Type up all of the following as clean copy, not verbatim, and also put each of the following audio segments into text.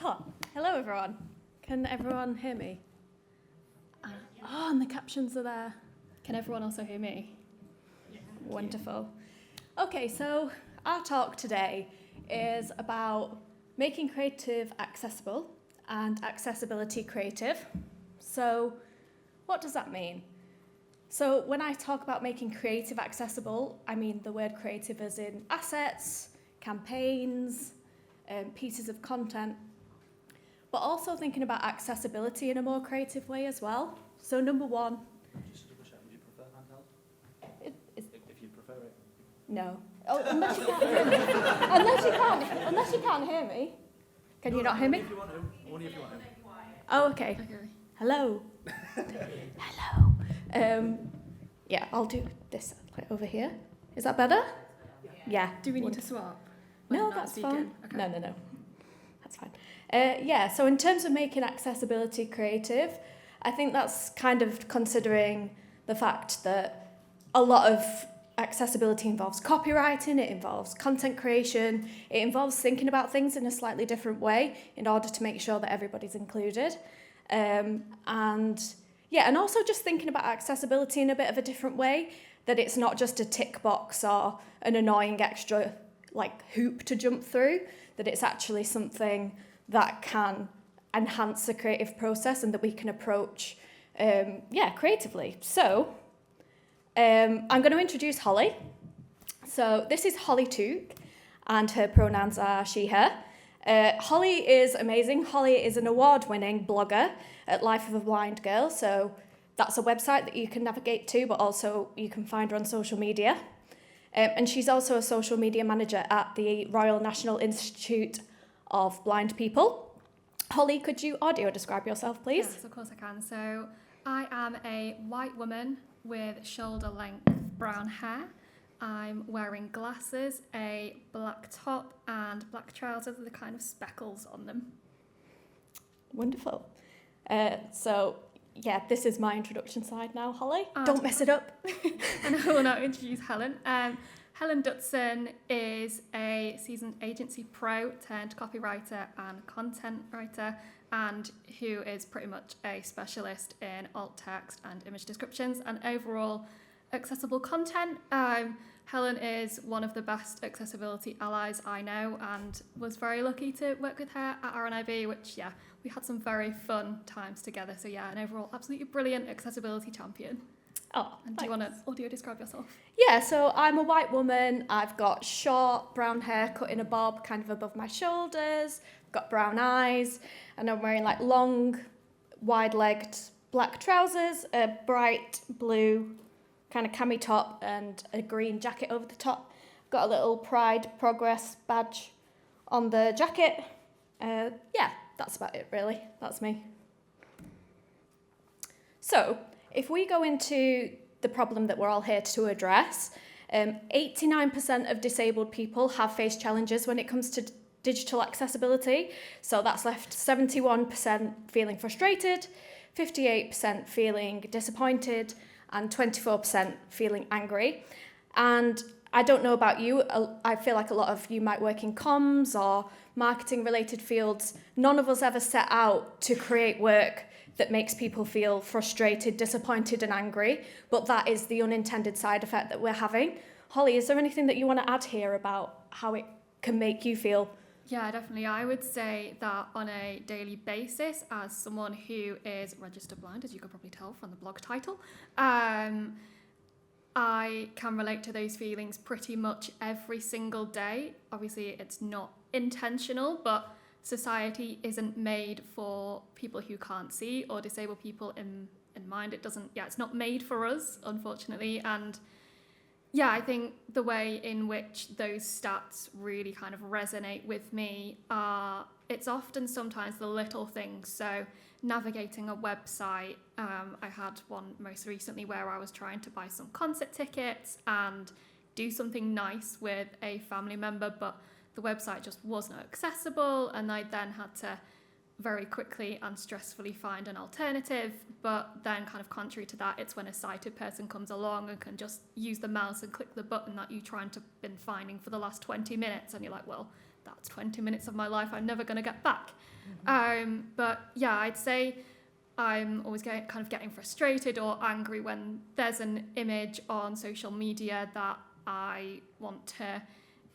Oh, hello everyone. Can everyone hear me? And the captions are there. Can everyone also hear me? Yeah. Wonderful. Okay, so our talk today is about making creative accessible and accessibility creative. So what does that mean? So when I talk about making creative accessible, I mean the word creative as in assets, campaigns, pieces of content, but also thinking about accessibility in a more creative way as well. So number one... Just to double check, would you prefer handheld? If you prefer it. No. Oh, unless you can't hear me. Unless you can't hear me. Can you not hear me? If you want to. Only if you want to. Oh, okay. Hello. Hello. Yeah, I'll do this over here. Is that better? Yeah. Do we need to swap? No, that's fine. Okay. No. That's fine. So in terms of making accessibility creative, I think that's kind of considering the fact that a lot of accessibility involves copywriting, it involves content creation, it involves thinking about things in a slightly different way in order to make sure that everybody's included. And also just thinking about accessibility in a bit of a different way, that it's not just a tick box or an annoying extra hoop to jump through, that it's actually something that can enhance the creative process and that we can approach creatively. So I'm going to introduce Holly. So this is Holly Tuke, and her pronouns are she, her. Holly is amazing. Holly is an award-winning blogger at Life of a Blind Girl, so that's a website that you can navigate to, but also you can find her on social media. And she's also a social media manager at the Royal National Institute of Blind People. Holly, could you audio describe yourself, please? Yes, of course I can. So I am a white woman with shoulder-length brown hair. I'm wearing glasses, a black top, and black trousers with the kind of speckles on them. Wonderful. This is my introduction slide now, Holly. Don't mess it up. And I will now introduce Helen. Helen Dutson is a seasoned agency pro turned copywriter and content writer, and who is pretty much a specialist in alt text and image descriptions and overall accessible content. Helen is one of the best accessibility allies I know, and was very lucky to work with her at RNIB, which, we had some very fun times together. So, an overall absolutely brilliant accessibility champion. Oh, and do you want to audio describe yourself? Yeah, so I'm a white woman. I've got short brown hair cut in a bob kind of above my shoulders. I've got brown eyes, and I'm wearing long, wide-legged black trousers, a bright blue kind of cami top, and a green jacket over the top. Got a little Pride Progress badge on the jacket. That's about it, really. That's me. So, if we go into the problem that we're all here to address, 89% of disabled people have faced challenges when it comes to digital accessibility. So that's left 71% feeling frustrated, 58% feeling disappointed, and 24% feeling angry. And I don't know about you, I feel like a lot of you might work in comms or marketing related fields. None of us ever set out to create work that makes people feel frustrated, disappointed and angry, but that is the unintended side effect that we're having. Holly, is there anything that you want to add here about how it can make you feel? Yeah, definitely. I would say that on a daily basis, as someone who is registered blind, as you could probably tell from the blog title, I can relate to those feelings pretty much every single day. Obviously, it's not intentional, but society isn't made for people who can't see or disabled people in mind. It's not made for us, unfortunately. And I think the way in which those stats really kind of resonate with me are, it's often sometimes the little things. So navigating a website, I had one most recently where I was trying to buy some concert tickets and do something nice with a family member, but the website just wasn't accessible, and I then had to very quickly and stressfully find an alternative. But then, kind of contrary to that, it's when a sighted person comes along and can just use the mouse and click the button that you been finding for the last 20 minutes, and you're like, well, that's 20 minutes of my life I'm never going to get back. But yeah, I'd say I'm always getting frustrated or angry when there's an image on social media that I want to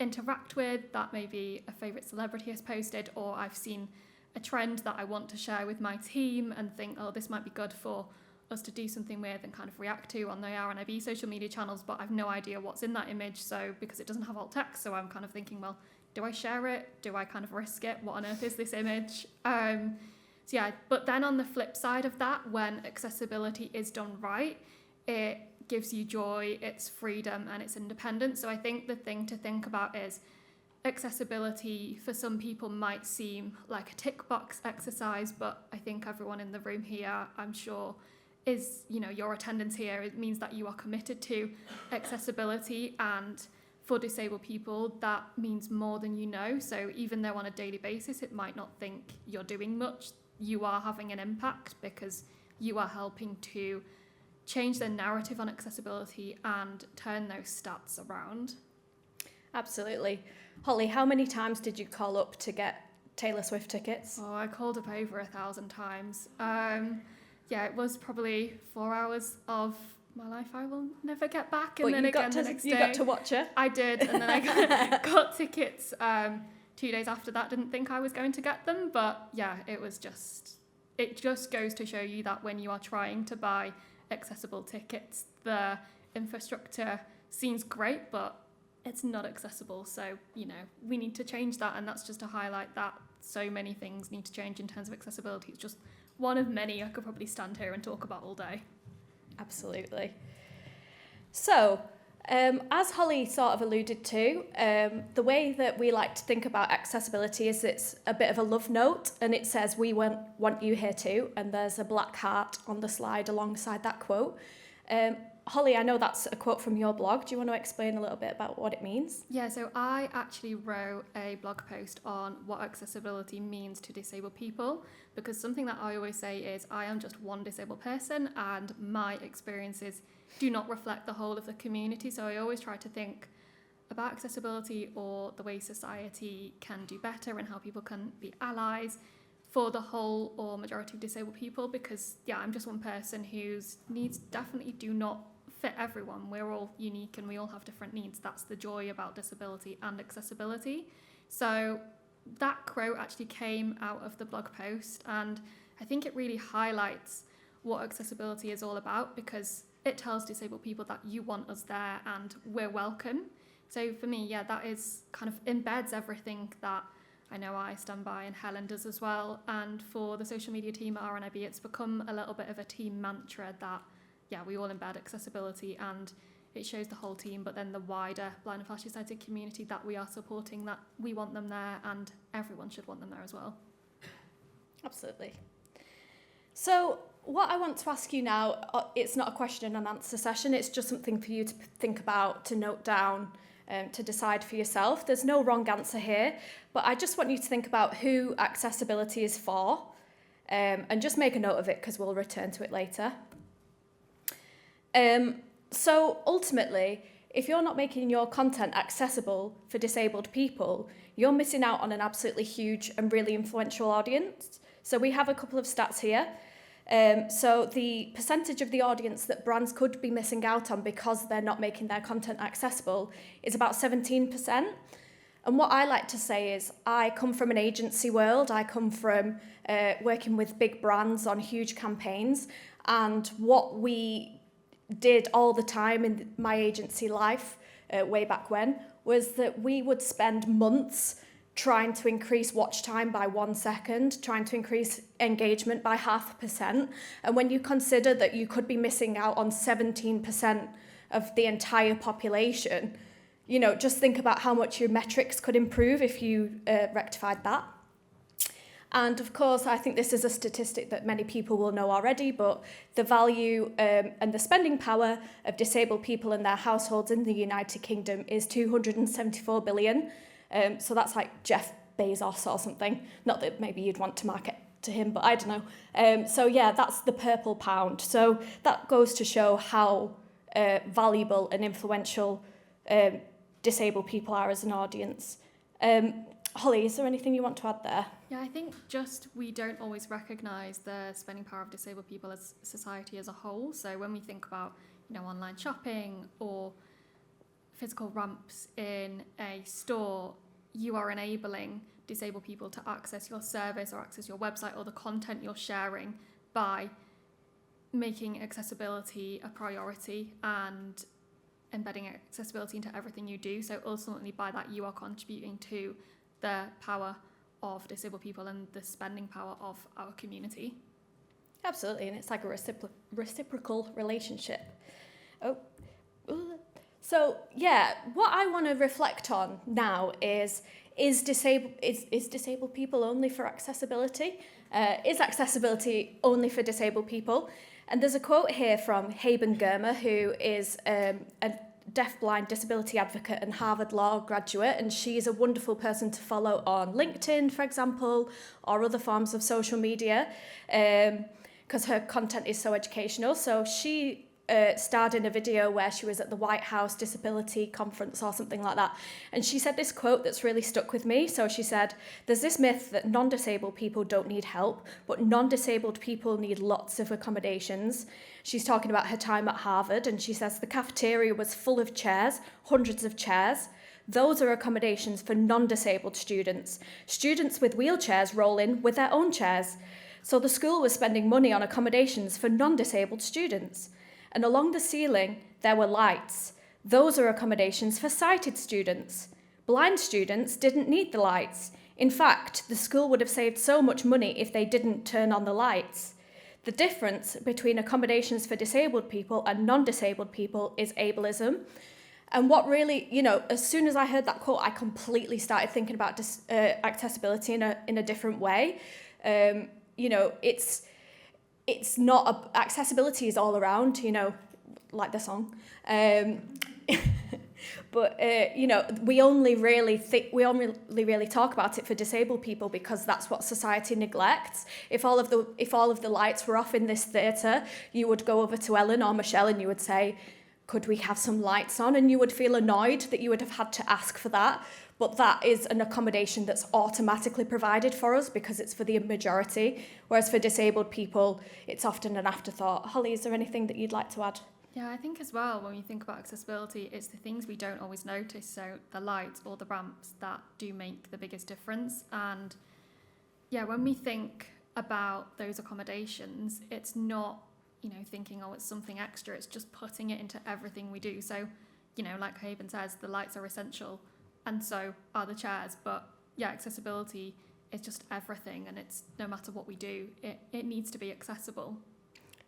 interact with, that maybe a favourite celebrity has posted, or I've seen a trend that I want to share with my team and think, oh, this might be good for us to do something with and kind of react to on the RNIB social media channels, but I've no idea what's in that image, so because it doesn't have alt text, so I'm kind of thinking, well, do I share it? Do I kind of risk it? What on earth is this image? So yeah, but then on the flip side of that, when accessibility is done right, it gives you joy, it's freedom, and it's independence. So I think the thing to think about is accessibility for some people might seem like a tick box exercise, but I think everyone in the room here, I'm sure, is, your attendance here, it means that you are committed to accessibility, and for disabled people, that means more than you know. So even though on a daily basis it might not think you're doing much, you are having an impact because you are helping to change the narrative on accessibility and turn those stats around. Absolutely. Holly, how many times did you call up to get Taylor Swift tickets? Oh, I called up over 1,000 times. Yeah, it was probably 4 hours of my life I will never get back. And then again the next day. You got to watch her? I did, and then I got tickets 2 days after that. Didn't think I was going to get them, but yeah, it just goes to show you that when you are trying to buy accessible tickets, the infrastructure seems great, but it's not accessible. So, we need to change that, and that's just to highlight that so many things need to change in terms of accessibility. It's just one of many I could probably stand here and talk about all day. Absolutely. So, as Holly sort of alluded to, the way that we like to think about accessibility is it's a bit of a love note, and it says, "We want you here too," and there's a black heart on the slide alongside that quote. Holly, I know that's a quote from your blog. Do you want to explain a little bit about what it means? Yeah, so I actually wrote a blog post on what accessibility means to disabled people, because something that I always say is I am just one disabled person and my experiences do not reflect the whole of the community. So I always try to think about accessibility or the way society can do better and how people can be allies for the whole or majority of disabled people, because I'm just one person whose needs definitely do not fit everyone. We're all unique and we all have different needs. That's the joy about disability and accessibility. So that quote actually came out of the blog post, and I think it really highlights what accessibility is all about, because it tells disabled people that you want us there and we're welcome. So for me, that is kind of embeds everything that I know I stand by and Helen does as well. And for the social media team at RNIB, it's become a little bit of a team mantra that, we all embed accessibility, and it shows the whole team, but then the wider blind and partially sighted community that we are supporting, that we want them there and everyone should want them there as well. Absolutely. So what I want to ask you now, it's not a question and answer session, it's just something for you to think about, to note down, to decide for yourself. There's no wrong answer here, but I just want you to think about who accessibility is for, and just make a note of it because we'll return to it later. So ultimately, if you're not making your content accessible for disabled people, you're missing out on an absolutely huge and really influential audience. So we have a couple of stats here. So the percentage of the audience that brands could be missing out on because they're not making their content accessible is about 17%. And what I like to say is I come from an agency world. I come from working with big brands on huge campaigns. And what we did all the time in my agency life, way back when, was that we would spend months trying to increase watch time by 1 second, trying to increase engagement by 0.5%. And when you consider that you could be missing out on 17% of the entire population, just think about how much your metrics could improve if you rectified that. And of course, I think this is a statistic that many people will know already, but the value and the spending power of disabled people and their households in the United Kingdom is 274 billion. So that's like Jeff Bezos or something. Not that maybe you'd want to market to him, but I don't know. So that's the purple pound. So that goes to show how valuable and influential disabled people are as an audience. Holly, is there anything you want to add there? Yeah, I think just we don't always recognise the spending power of disabled people as society as a whole. So when we think about, online shopping or physical ramps in a store, you are enabling disabled people to access your service or access your website or the content you're sharing by making accessibility a priority and embedding accessibility into everything you do. So ultimately by that you are contributing to the power of disabled people and the spending power of our community. Absolutely, and it's like a reciprocal relationship. So yeah, what I want to reflect on now is disabled people only for accessibility? Is accessibility only for disabled people? And there's a quote here from Haben Germer, who is a deafblind disability advocate and Harvard Law graduate, and she's a wonderful person to follow on LinkedIn, for example, or other forms of social media, because her content is so educational. So she starred in a video where she was at the White House Disability Conference or something like that, and she said this quote that's really stuck with me. So she said, "There's this myth that non-disabled people don't need help, but non-disabled people need lots of accommodations." She's talking about her time at Harvard, and she says the cafeteria was full of chairs, hundreds of chairs. Those are accommodations for non-disabled students. Students with wheelchairs roll in with their own chairs. So the school was spending money on accommodations for non-disabled students. And along the ceiling, there were lights. Those are accommodations for sighted students. Blind students didn't need the lights. In fact, the school would have saved so much money if they didn't turn on the lights. The difference between accommodations for disabled people and non-disabled people is ableism. And what really, as soon as I heard that quote, I completely started thinking about accessibility in a different way. It's not accessibility is all around, like the song. But we only really talk about it for disabled people because that's what society neglects. If all of the lights were off in this theatre, you would go over to Ellen or Michelle and you would say, "Could we have some lights on?" And you would feel annoyed that you would have had to ask for that. But that is an accommodation that's automatically provided for us because it's for the majority. Whereas for disabled people, it's often an afterthought. Holly, is there anything that you'd like to add? Yeah, I think as well, when we think about accessibility, it's the things we don't always notice. So the lights or the ramps that do make the biggest difference. And yeah, when we think about those accommodations, it's not, thinking, oh, it's something extra. It's just putting it into everything we do. So, like Haben says, the lights are essential. And so are the chairs. But yeah, accessibility is just everything. And it's no matter what we do, it needs to be accessible.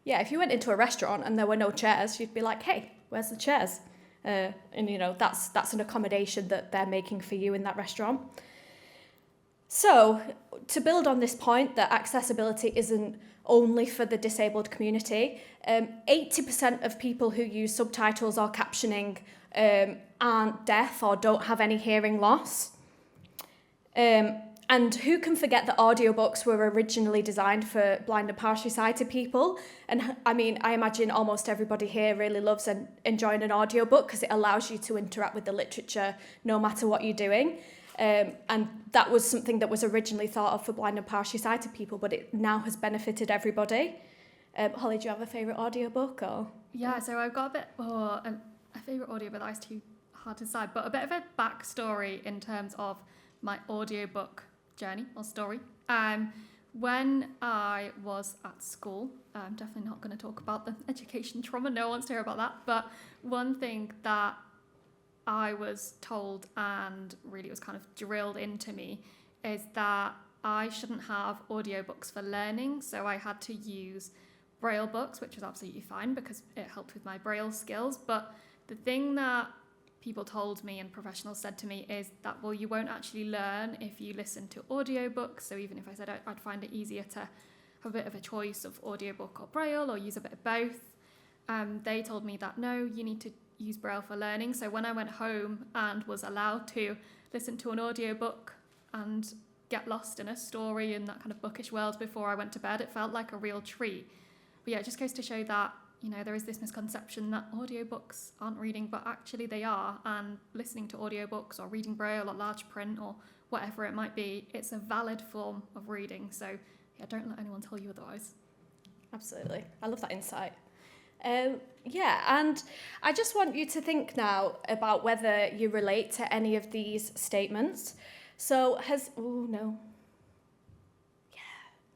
Yeah, if you went into a restaurant and there were no chairs, you'd be like, "Hey, where's the chairs?" And that's an accommodation that they're making for you in that restaurant. So to build on this point that accessibility isn't only for the disabled community, 80% of people who use subtitles or captioning aren't deaf or don't have any hearing loss. And who can forget that audiobooks were originally designed for blind and partially sighted people? And I imagine almost everybody here really loves enjoying an audiobook because it allows you to interact with the literature no matter what you're doing. And that was something that was originally thought of for blind and partially sighted people, but it now has benefited everybody. Holly, do you have a favourite audiobook? Or? Yeah, so I've got a favourite audiobook that is too hard to decide, but a bit of a backstory in terms of my audiobook journey or story. When I was at school, I'm definitely not going to talk about the education trauma, no one wants to hear about that, but one thing that I was told and really was kind of drilled into me is that I shouldn't have audiobooks for learning, so I had to use Braille books, which was absolutely fine because it helped with my Braille skills. But the thing that people told me and professionals said to me is that, well, you won't actually learn if you listen to audiobooks. So even if I said I'd find it easier to have a bit of a choice of audiobook or Braille or use a bit of both, they told me that no, you need to use Braille for learning. So when I went home and was allowed to listen to an audiobook and get lost in a story in that kind of bookish world before I went to bed, it felt like a real treat. But yeah, it just goes to show that there is this misconception that audiobooks aren't reading, but actually they are, and listening to audiobooks or reading Braille or large print or whatever it might be, it's a valid form of reading. So yeah, don't let anyone tell you otherwise. Absolutely. I love that insight. Yeah, and I just want you to think now about whether you relate to any of these statements. So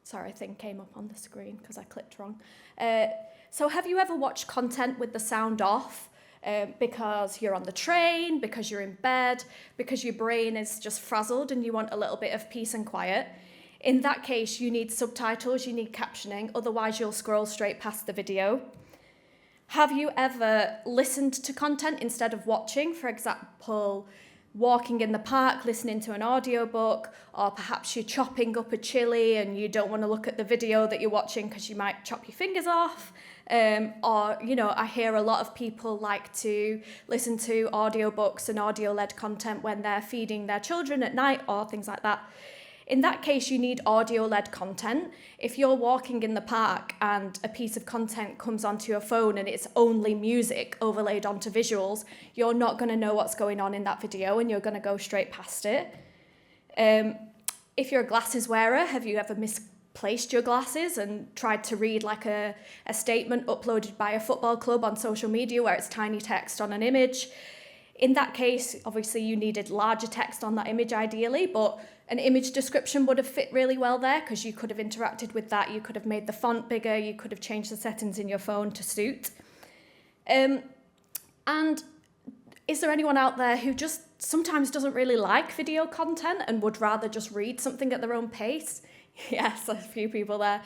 sorry, a thing came up on the screen because I clicked wrong. So have you ever watched content with the sound off because you're on the train, because you're in bed, because your brain is just frazzled and you want a little bit of peace and quiet? In that case, you need subtitles, you need captioning, otherwise you'll scroll straight past the video. Have you ever listened to content instead of watching? For example, walking in the park, listening to an audiobook, or perhaps you're chopping up a chili and you don't want to look at the video that you're watching because you might chop your fingers off. Or, I hear a lot of people like to listen to audiobooks and audio-led content when they're feeding their children at night or things like that. In that case, you need audio-led content. If you're walking in the park and a piece of content comes onto your phone and it's only music overlaid onto visuals, you're not going to know what's going on in that video and you're going to go straight past it. If you're a glasses wearer, have you ever misplaced your glasses and tried to read like a statement uploaded by a football club on social media where it's tiny text on an image? In that case, obviously you needed larger text on that image ideally, but an image description would have fit really well there because you could have interacted with that, you could have made the font bigger, you could have changed the settings in your phone to suit. And is there anyone out there who just sometimes doesn't really like video content and would rather just read something at their own pace? Yes, a few people there.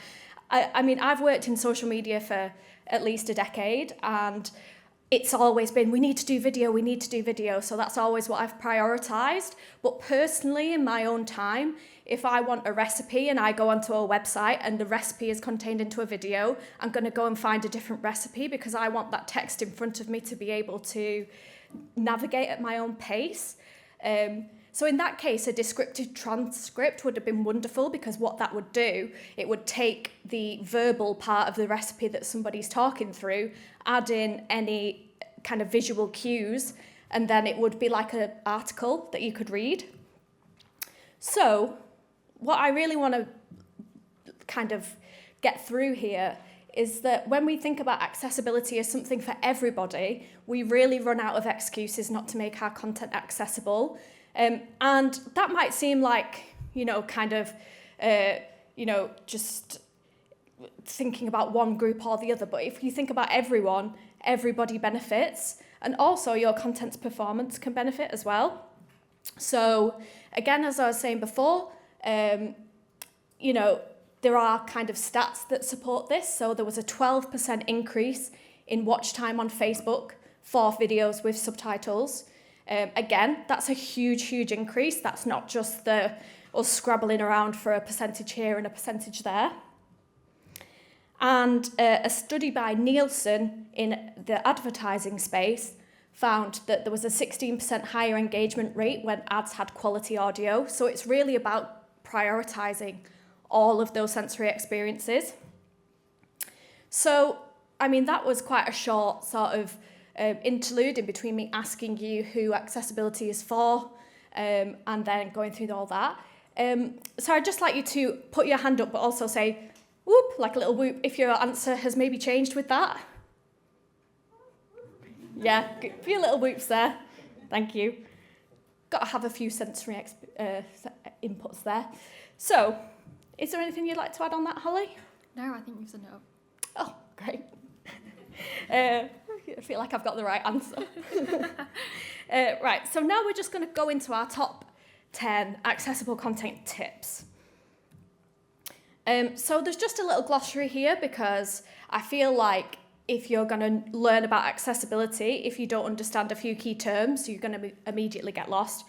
I mean, I've worked in social media for at least a decade, and it's always been, we need to do video. So that's always what I've prioritised. But personally, in my own time, if I want a recipe and I go onto a website and the recipe is contained into a video, I'm going to go and find a different recipe because I want that text in front of me to be able to navigate at my own pace. So in that case, a descriptive transcript would have been wonderful because what that would do, it would take the verbal part of the recipe that somebody's talking through, add in any kind of visual cues, and then it would be like an article that you could read. So what I really want to kind of get through here is that when we think about accessibility as something for everybody, we really run out of excuses not to make our content accessible. And that might seem like, just thinking about one group or the other. But if you think about everyone, everybody benefits. And also your content's performance can benefit as well. So again, as I was saying before, there are kind of stats that support this. So there was a 12% increase in watch time on Facebook for videos with subtitles. Again, that's a huge increase. That's not just us scrabbling around for a percentage here and a percentage there. And a study by Nielsen in the advertising space found that there was a 16% higher engagement rate when ads had quality audio. So it's really about prioritising all of those sensory experiences. So, that was quite a short sort of interlude in between me asking you who accessibility is for and then going through all that. So I'd just like you to put your hand up but also say whoop, like a little whoop, if your answer has maybe changed with that. Yeah, a few little whoops there. Thank you. Got to have a few sensory inputs there. So, is there anything you'd like to add on that, Holly? No, I think you've said no. Oh, great. I feel like I've got the right answer. Right, so now we're just going to go into our top 10 accessible content tips. So there's just a little glossary here because I feel like if you're going to learn about accessibility, if you don't understand a few key terms, you're going to immediately get lost.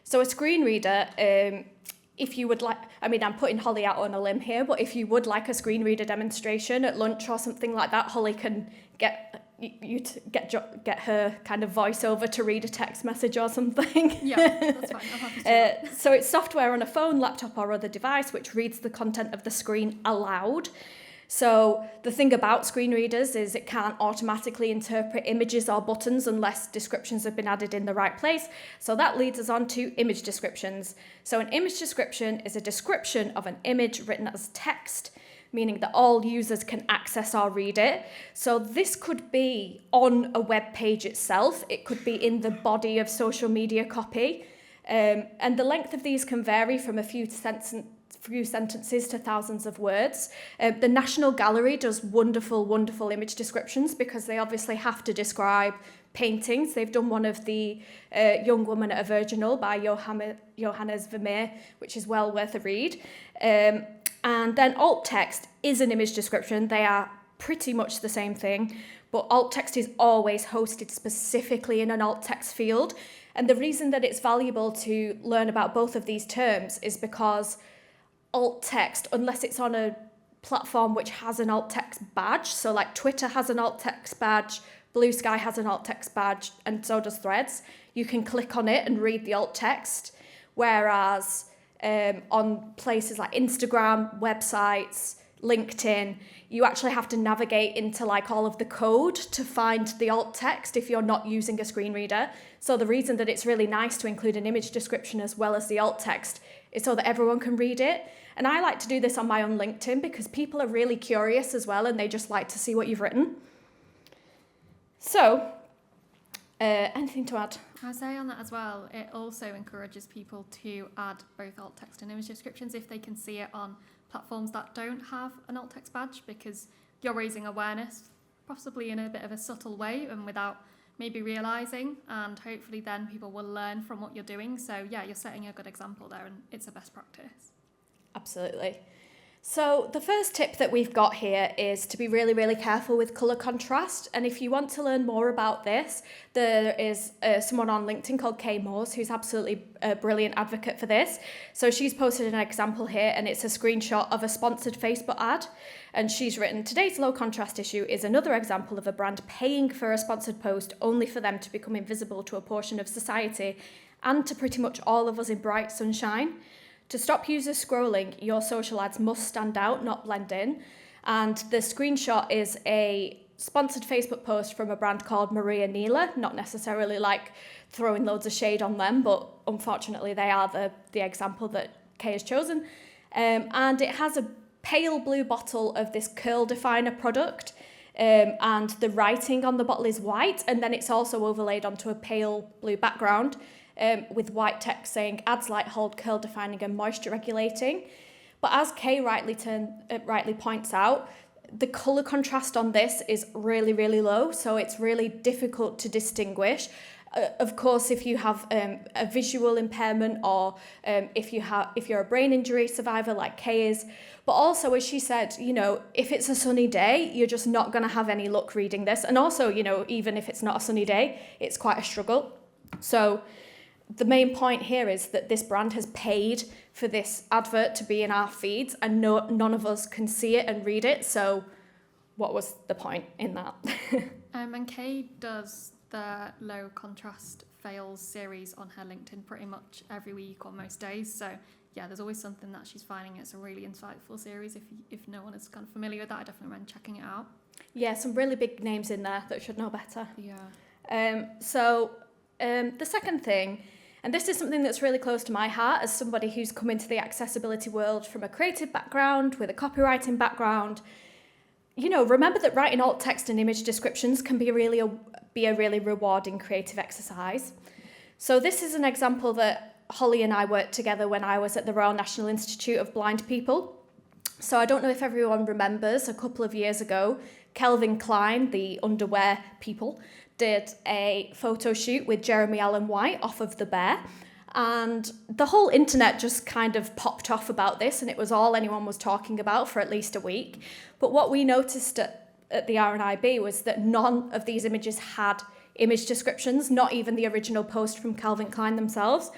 So a screen reader, if you would like, I'm putting Holly out on a limb here, but if you would like a screen reader demonstration at lunch or something like that, Holly can get you to get her kind of voiceover to read a text message or something. Yeah, that's fine. I'm happy to do that. So it's software on a phone, laptop or other device which reads the content of the screen aloud. So the thing about screen readers is it can't automatically interpret images or buttons unless descriptions have been added in the right place. So that leads us on to image descriptions. So an image description is a description of an image written as text, meaning that all users can access or read it. So this could be on a web page itself. It could be in the body of social media copy. And the length of these can vary from a few sentences to thousands of words. The National Gallery does wonderful image descriptions because they obviously have to describe paintings. They've done one of the Young Woman at a Virginal by Johannes Vermeer, which is well worth a read. And then alt text is an image description. They are pretty much the same thing, but alt text is always hosted specifically in an alt text field. And the reason that it's valuable to learn about both of these terms is because alt text, unless it's on a platform which has an alt text badge, so like Twitter has an alt text badge, Blue Sky has an alt text badge, and so does Threads, you can click on it and read the alt text, whereas on places like Instagram, websites, LinkedIn, you actually have to navigate into like all of the code to find the alt text if you're not using a screen reader. So the reason that it's really nice to include an image description as well as the alt text is so that everyone can read it. And I like to do this on my own LinkedIn because people are really curious as well and they just like to see what you've written. So, anything to add? I'd say on that as well, it also encourages people to add both alt text and image descriptions if they can see it on platforms that don't have an alt text badge, because you're raising awareness, possibly in a bit of a subtle way and without maybe realising, and hopefully then people will learn from what you're doing. So yeah, you're setting a good example there and it's a best practice. Absolutely. So the first tip that we've got here is to be really careful with colour contrast. And if you want to learn more about this, there is someone on LinkedIn called Kay Moores who's absolutely a brilliant advocate for this. So she's posted an example here and it's a screenshot of a sponsored Facebook ad. And she's written, today's low contrast issue is another example of a brand paying for a sponsored post only for them to become invisible to a portion of society and to pretty much all of us in bright sunshine. To stop users scrolling, your social ads must stand out, not blend in. And the screenshot is a sponsored Facebook post from a brand called Maria Neela, not necessarily like throwing loads of shade on them, but unfortunately they are the example that Kay has chosen. And it has a pale blue bottle of this curl definer product, and the writing on the bottle is white, and then it's also overlaid onto a pale blue background. With white text saying adds light hold, curl defining and moisture regulating. But as Kay rightly points out, the colour contrast on this is really low, so it's really difficult to distinguish. Of course, if you have a visual impairment or if you're a brain injury survivor like Kay is, but also, as she said, if it's a sunny day, you're just not going to have any luck reading this. And also, even if it's not a sunny day, it's quite a struggle. So the main point here is that this brand has paid for this advert to be in our feeds and none of us can see it and read it. So what was the point in that? And Kay does the low contrast fails series on her LinkedIn pretty much every week or most days. So yeah, there's always something that she's finding. It's a really insightful series. If no one is kind of familiar with that, I definitely recommend checking it out. Yeah, some really big names in there that should know better. Yeah. The second thing, and this is something that's really close to my heart as somebody who's come into the accessibility world from a creative background, with a copywriting background, remember that writing alt text and image descriptions can be a really rewarding creative exercise. So this is an example that Holly and I worked together when I was at the Royal National Institute of Blind People. So I don't know if everyone remembers, a couple of years ago, Calvin Klein, the underwear people, did a photo shoot with Jeremy Allen White off of The Bear, and the whole internet just kind of popped off about this, and it was all anyone was talking about for at least a week. But what we noticed at the RNIB was that none of these images had image descriptions, not even the original post from Calvin Klein themselves.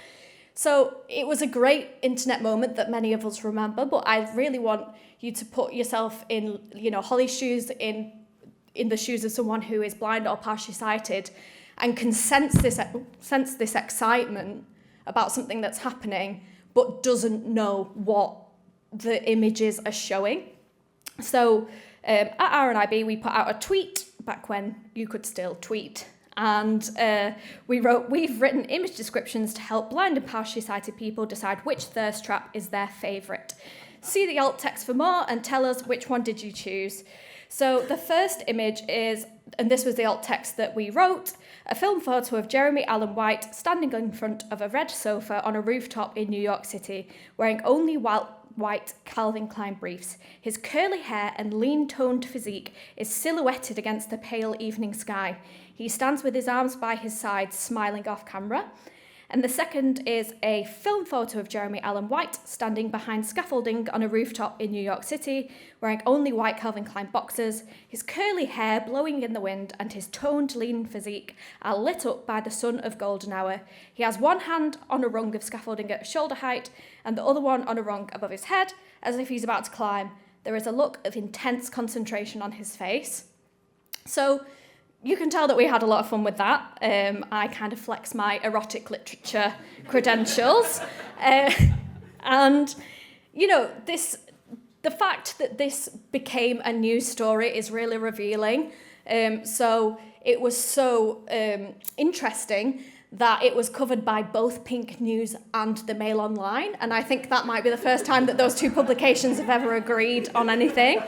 So it was a great internet moment that many of us remember, but I really want you to put yourself in, Holly's shoes, in the shoes of someone who is blind or partially sighted and can sense this excitement about something that's happening but doesn't know what the images are showing. So at RNIB, we put out a tweet back when you could still tweet. And we've written image descriptions to help blind and partially sighted people decide which thirst trap is their favourite. See the alt text for more and tell us which one did you choose. So the first image is, and this was the alt text that we wrote, a film photo of Jeremy Allen White standing in front of a red sofa on a rooftop in New York City, wearing only white Calvin Klein briefs. His curly hair and lean-toned physique is silhouetted against the pale evening sky. He stands with his arms by his sides, smiling off camera. And the second is a film photo of Jeremy Allen White standing behind scaffolding on a rooftop in New York City, wearing only white Calvin Klein boxers. His curly hair blowing in the wind and his toned, lean physique are lit up by the sun of golden hour. He has one hand on a rung of scaffolding at shoulder height and the other one on a rung above his head, as if he's about to climb. There is a look of intense concentration on his face. So you can tell that we had a lot of fun with that. I kind of flex my erotic literature credentials. And, you know, the fact that this became a news story is really revealing. So it was so interesting that it was covered by both Pink News and the Mail Online. And I think that might be the first time that those two publications have ever agreed on anything.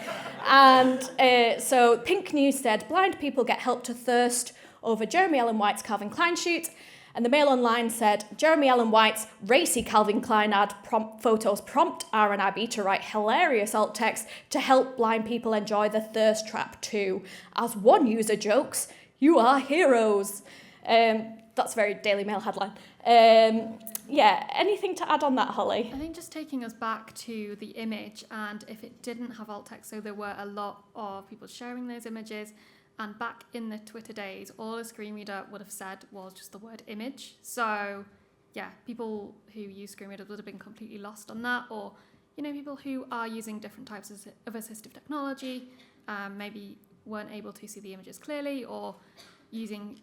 And so Pink News said, blind people get help to thirst over Jeremy Allen White's Calvin Klein shoot. And the Mail Online said, Jeremy Allen White's racy Calvin Klein ad photos prompt RNIB to write hilarious alt text to help blind people enjoy the thirst trap too. As one user jokes, you are heroes. That's a very Daily Mail headline. Yeah, anything to add on that, Holly? I think just taking us back to the image, and if it didn't have alt text, so there were a lot of people sharing those images, and back in the Twitter days, all a screen reader would have said was just the word image. So yeah, people who use screen readers would have been completely lost on that, or, you know, people who are using different types of assistive technology maybe weren't able to see the images clearly, or using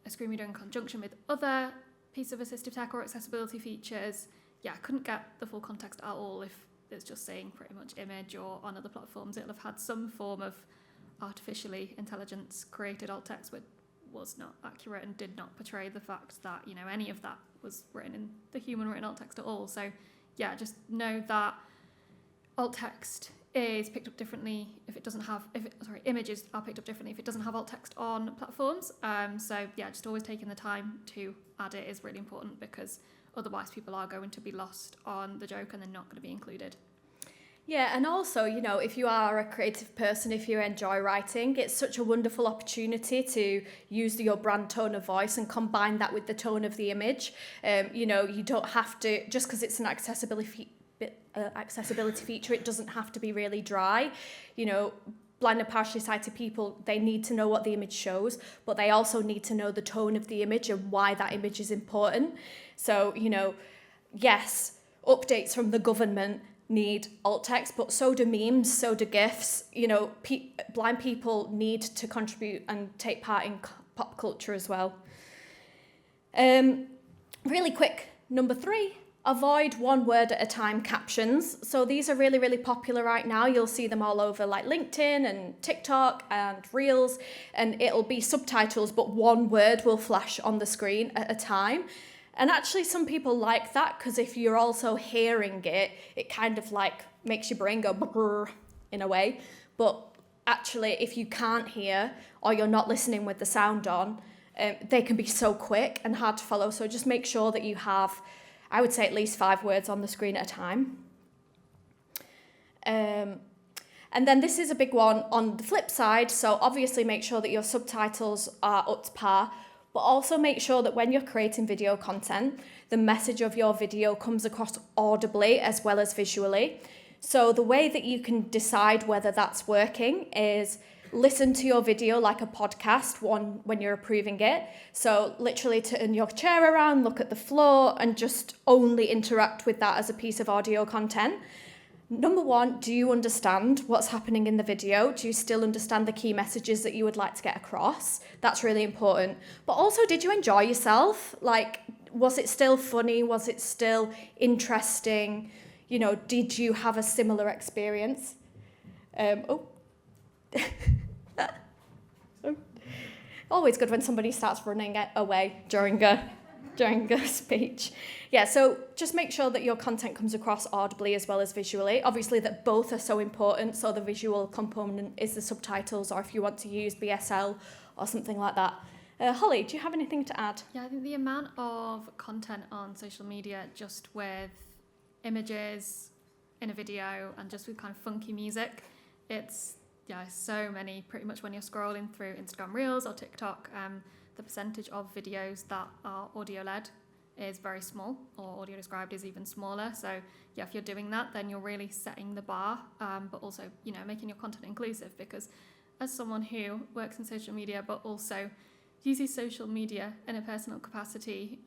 a screen reader in conjunction with other piece of assistive tech or accessibility features, yeah, couldn't get the full context at all if it's just saying pretty much image, or on other platforms it'll have had some form of artificially intelligence created alt text which was not accurate and did not portray the fact that, you know, any of that was written in the human written alt text at all. So yeah, just know that alt text is picked up differently if it doesn't have, images are picked up differently if it doesn't have alt text on platforms. So yeah, just always taking the time to add it is really important, because otherwise people are going to be lost on the joke and they're not going to be included. Yeah, and also, you know, if you are a creative person, if you enjoy writing, it's such a wonderful opportunity to use your brand tone of voice and combine that with the tone of the image. You know, you don't have to, just because it's an accessibility feature, it doesn't have to be really dry. You know, blind and partially sighted people, they need to know what the image shows, but they also need to know the tone of the image and why that image is important. So, you know, yes, updates from the government need alt text, but so do memes, so do GIFs. You know, blind people need to contribute and take part in pop culture as well. Really quick, number 3. Avoid one word at a time captions. So these are really, really popular right now. You'll see them all over like LinkedIn and TikTok and Reels, and it'll be subtitles, but one word will flash on the screen at a time. And actually some people like that, because if you're also hearing it, it kind of like makes your brain go brrr in a way. But actually, if you can't hear or you're not listening with the sound on, they can be so quick and hard to follow. So just make sure that you have, I would say, at least 5 words on the screen at a time. And then this is a big one on the flip side. So obviously make sure that your subtitles are up to par, but also make sure that when you're creating video content, the message of your video comes across audibly as well as visually. So the way that you can decide whether that's working is listen to your video like a podcast when you're approving it. So literally turn your chair around, look at the floor, and just only interact with that as a piece of audio content. Number 1, do you understand what's happening in the video? Do you still understand the key messages that you would like to get across? That's really important. But also, did you enjoy yourself? Like, was it still funny? Was it still interesting? You know, did you have a similar experience? Oh. Always good when somebody starts running away during a speech. Yeah, so just make sure that your content comes across audibly as well as visually. Obviously that both are so important, so the visual component is the subtitles, or if you want to use BSL or something like that. Holly, do you have anything to add? Yeah, I think the amount of content on social media just with images in a video and just with kind of funky music, it's so many. Pretty much when you're scrolling through Instagram Reels or TikTok, the percentage of videos that are audio led is very small, or audio described is even smaller. So yeah, if you're doing that, then you're really setting the bar, but also, making your content inclusive, because as someone who works in social media but also uses social media in a personal capacity,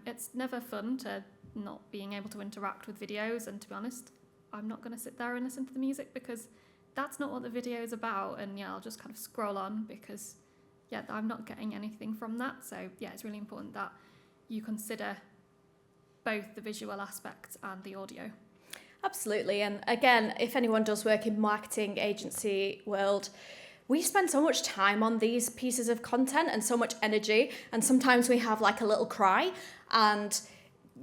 it's never fun to not being able to interact with videos. And to be honest, I'm not going to sit there and listen to the music, because that's not what the video is about. And I'll just kind of scroll on, because I'm not getting anything from that. So it's really important that you consider both the visual aspects and the audio. Absolutely. And again, if anyone does work in marketing agency world, we spend so much time on these pieces of content and so much energy, and sometimes we have like a little cry, and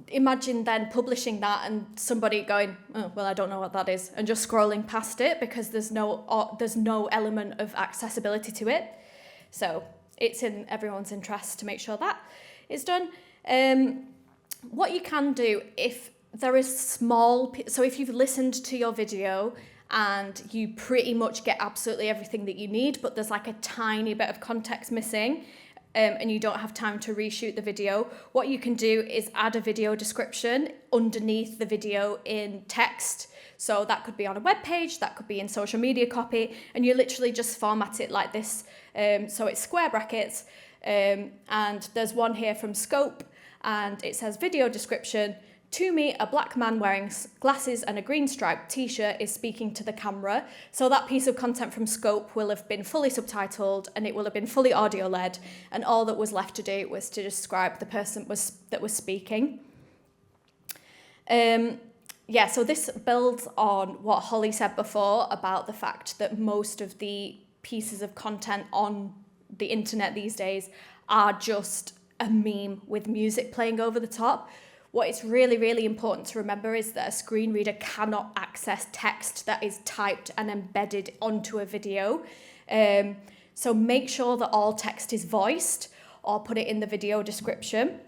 imagine then publishing that and somebody going, oh, well, I don't know what that is, and just scrolling past it because there's no element of accessibility to it. So it's in everyone's interest to make sure that is done. What you can do if there is so if you've listened to your video and you pretty much get absolutely everything that you need, but there's like a tiny bit of context missing, and you don't have time to reshoot the video, what you can do is add a video description underneath the video in text. So that could be on a web page, that could be in social media copy, and you literally just format it like this. So it's square brackets, and there's one here from Scope, and it says video description. To me, a black man wearing glasses and a green striped t-shirt is speaking to the camera. So that piece of content from Scope will have been fully subtitled, and it will have been fully audio led, and all that was left to do was to describe the person that was speaking. So this builds on what Holly said before about the fact that most of the pieces of content on the internet these days are just a meme with music playing over the top. What is really, really important to remember is that a screen reader cannot access text that is typed and embedded onto a video. So make sure that all text is voiced, or put it in the video description.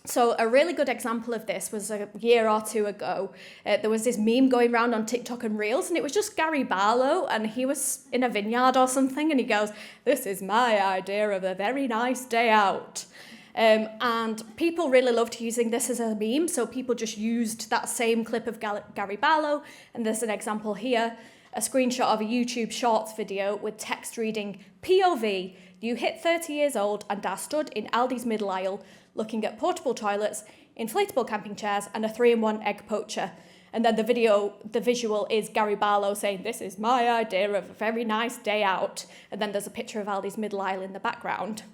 So a really good example of this was a year or two ago. There was this meme going around on TikTok and Reels, and it was just Gary Barlow, and he was in a vineyard or something, and he goes, "This is my idea of a very nice day out." And people really loved using this as a meme, so people just used that same clip of Gary Barlow, and there's an example here, a screenshot of a YouTube Shorts video with text reading, "POV, you hit 30 years old and are stood in Aldi's middle aisle looking at portable toilets, inflatable camping chairs and a 3-in-1 egg poacher." And then the visual is Gary Barlow saying, "This is my idea of a very nice day out." And then there's a picture of Aldi's middle aisle in the background.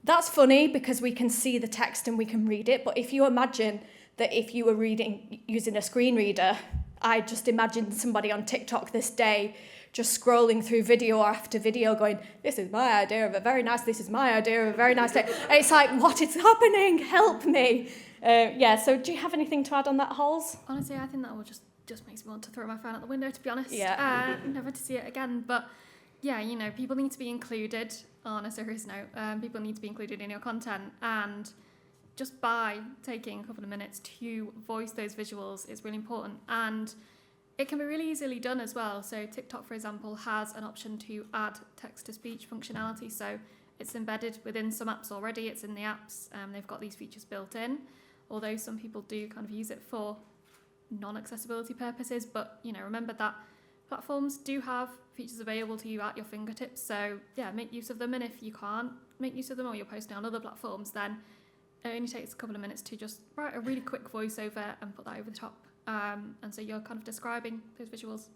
That's funny because we can see the text and we can read it, but if you imagine that if you were reading using a screen reader, I just imagine somebody on TikTok this day just scrolling through video after video going, "This is my idea of a very nice, this is my idea of a very nice day." And it's like, what is happening? Help me. So do you have anything to add on that, Halls? Honestly, I think that will just makes me want to throw my phone out the window, to be honest. Yeah. Never to see it again. But yeah, people need to be included on a serious note. People need to be included in your content, and just by taking a couple of minutes to voice those visuals is really important, and it can be really easily done as well. So TikTok, for example, has an option to add text-to-speech functionality, so it's embedded within some apps already. It's in the apps, they've got these features built in, although some people do kind of use it for non-accessibility purposes. But remember that platforms do have features available to you at your fingertips, so make use of them. And if you can't make use of them, or you're posting on other platforms, then it only takes a couple of minutes to just write a really quick voiceover and put that over the top, and so you're kind of describing those visuals.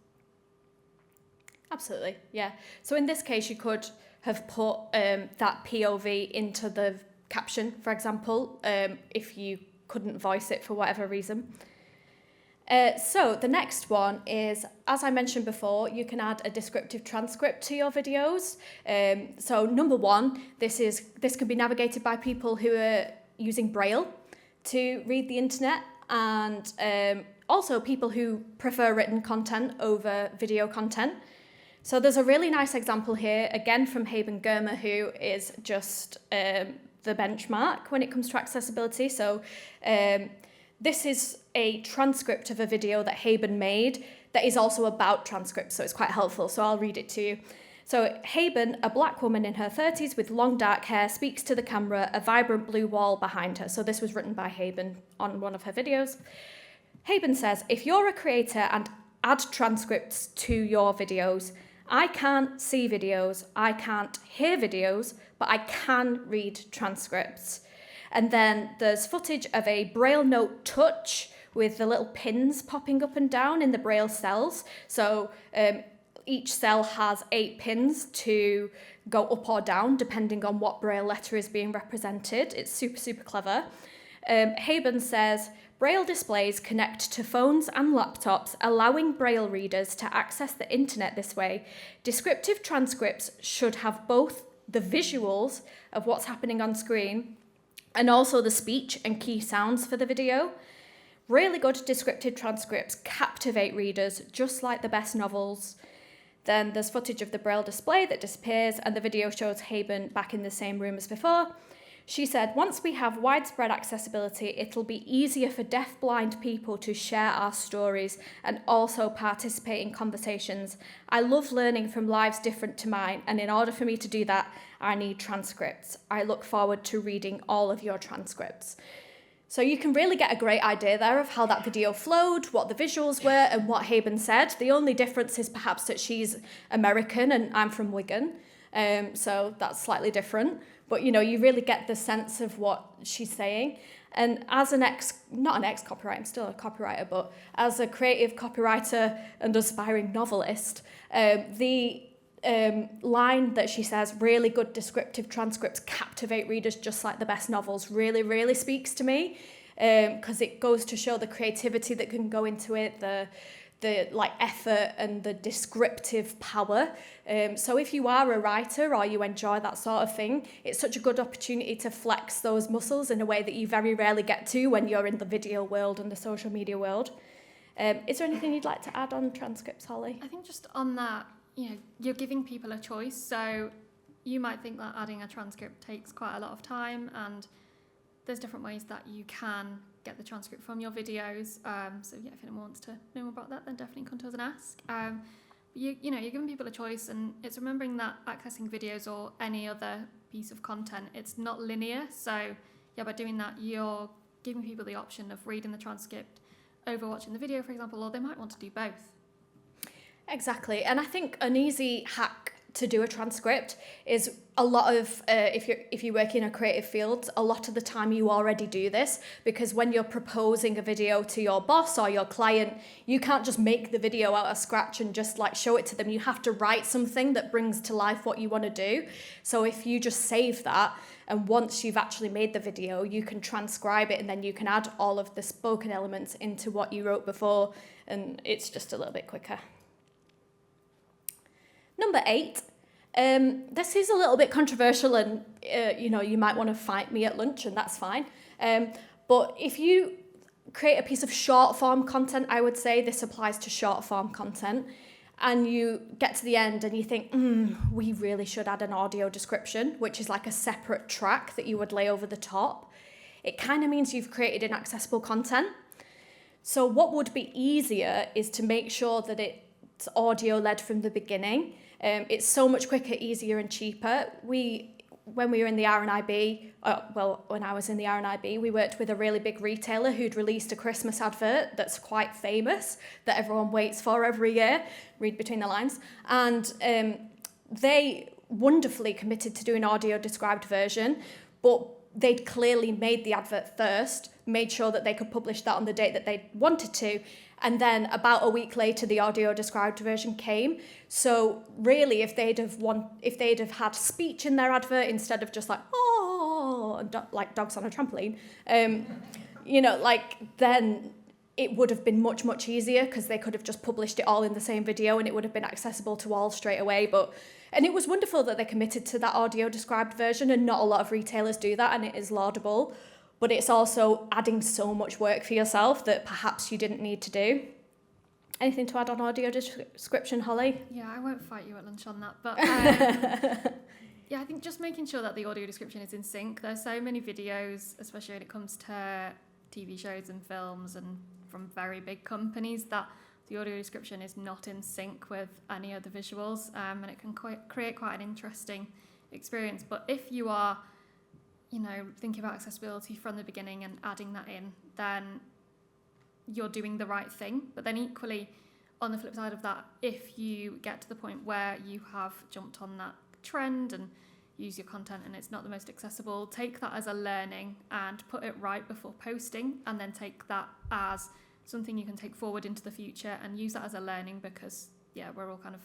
Absolutely, yeah. So in this case, you could have put that POV into the caption, for example, if you couldn't voice it for whatever reason. So the next one is, as I mentioned before, you can add a descriptive transcript to your videos. So number one, this can be navigated by people who are using Braille to read the internet, and also people who prefer written content over video content. So there's a really nice example here, again from Haben Germer, who is just the benchmark when it comes to accessibility. So this is a transcript of a video that Haben made that is also about transcripts, so it's quite helpful. So I'll read it to you. So Haben, a black woman in her 30s with long dark hair, speaks to the camera, a vibrant blue wall behind her. So this was written by Haben on one of her videos. Haben says, if you're a creator and add transcripts to your videos, I can't see videos, I can't hear videos, but I can read transcripts. And then there's footage of a Braille note touch with the little pins popping up and down in the Braille cells. So each cell has 8 pins to go up or down depending on what Braille letter is being represented. It's super, super clever. Haben says, Braille displays connect to phones and laptops, allowing Braille readers to access the internet this way. Descriptive transcripts should have both the visuals of what's happening on screen and also the speech and key sounds for the video. Really good descriptive transcripts captivate readers, just like the best novels. Then there's footage of the Braille display that disappears, and the video shows Haben back in the same room as before. She said, once we have widespread accessibility, it'll be easier for deaf-blind people to share our stories and also participate in conversations. I love learning from lives different to mine, and in order for me to do that, I need transcripts. I look forward to reading all of your transcripts. So you can really get a great idea there of how that video flowed, what the visuals were, and what Haben said. The only difference is perhaps that she's American and I'm from Wigan, so that's slightly different. But, you know, you really get the sense of what she's saying. And as not an ex-copywriter, I'm still a copywriter, but as a creative copywriter and aspiring novelist, the line that she says, really good descriptive transcripts captivate readers just like the best novels, really, really speaks to me, because it goes to show the creativity that can go into it, the like effort and the descriptive power. So if you are a writer or you enjoy that sort of thing, it's such a good opportunity to flex those muscles in a way that you very rarely get to when you're in the video world and the social media world. Is there anything you'd like to add on transcripts, Holly? I think just on that, you know, you're giving people a choice. So you might think that adding a transcript takes quite a lot of time, and there's different ways that you can get the transcript from your videos. So yeah, if anyone wants to know more about that, then definitely come to us and ask. You know, you're giving people a choice, and it's remembering that accessing videos or any other piece of content, it's not linear. So yeah, by doing that, you're giving people the option of reading the transcript over watching the video, for example, or they might want to do both. Exactly, and I think an easy hack to do a transcript is a lot of, if you work in a creative field, a lot of the time you already do this, because when you're proposing a video to your boss or your client, you can't just make the video out of scratch and just like show it to them. You have to write something that brings to life what you want to do. So if you just save that, and once you've actually made the video, you can transcribe it, and then you can add all of the spoken elements into what you wrote before, and it's just a little bit quicker. Number 8, this is a little bit controversial, and you know, you might want to fight me at lunch, and that's fine. But if you create a piece of short form content, I would say this applies to short form content, and you get to the end and you think, we really should add an audio description, which is like a separate track that you would lay over the top. It kind of means you've created inaccessible content. So what would be easier is to make sure that it's audio led from the beginning. It's so much quicker, easier and cheaper. When we were in the RNIB, when I was in the RNIB, we worked with a really big retailer who'd released a Christmas advert that's quite famous, that everyone waits for every year, read between the lines. And they wonderfully committed to do an audio described version, but they'd clearly made the advert first, made sure that they could publish that on the date that they wanted to, and then about a week later the audio described version came. So really, if they'd have had speech in their advert instead of just like like dogs on a trampoline, you know, like then it would have been much, much easier because they could have just published it all in the same video and it would have been accessible to all straight away. And it was wonderful that they committed to that audio described version, and not a lot of retailers do that, and it is laudable. But it's also adding so much work for yourself that perhaps you didn't need to do. Anything to add on audio description, Holly? Yeah, I won't fight you at lunch on that, but yeah, I think just making sure that the audio description is in sync. There's so many videos, especially when it comes to TV shows and films and from very big companies, that the audio description is not in sync with any of the visuals, and it can create quite an interesting experience. But if you are, thinking about accessibility from the beginning and adding that in, then you're doing the right thing. But then equally, on the flip side of that, if you get to the point where you have jumped on that trend and use your content and it's not the most accessible, take that as a learning and put it right before posting, and then take that as something you can take forward into the future and use that as a learning, because we're all kind of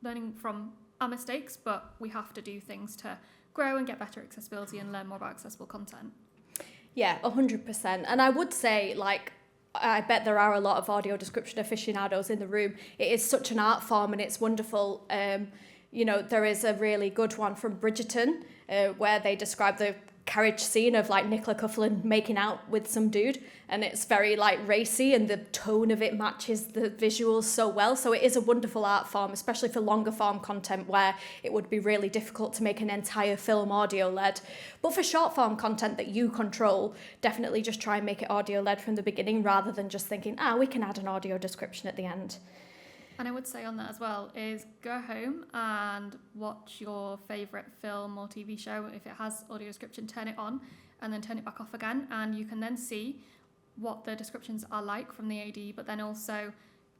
learning from our mistakes, but we have to do things to grow and get better accessibility and learn more about accessible content. Yeah, 100%. And I would say, I bet there are a lot of audio description aficionados in the room. It is such an art form and it's wonderful. There is a really good one from Bridgerton where they describe the carriage scene of Nicola Coughlan making out with some dude, and it's very racy, and the tone of it matches the visuals so well. So it is a wonderful art form, especially for longer form content where it would be really difficult to make an entire film audio led. But for short form content that you control, definitely just try and make it audio led from the beginning, rather than just thinking, we can add an audio description at the end. And I would say on that as well is go home and watch your favourite film or TV show. If it has audio description, turn it on and then turn it back off again. And you can then see what the descriptions are like from the AD, but then also,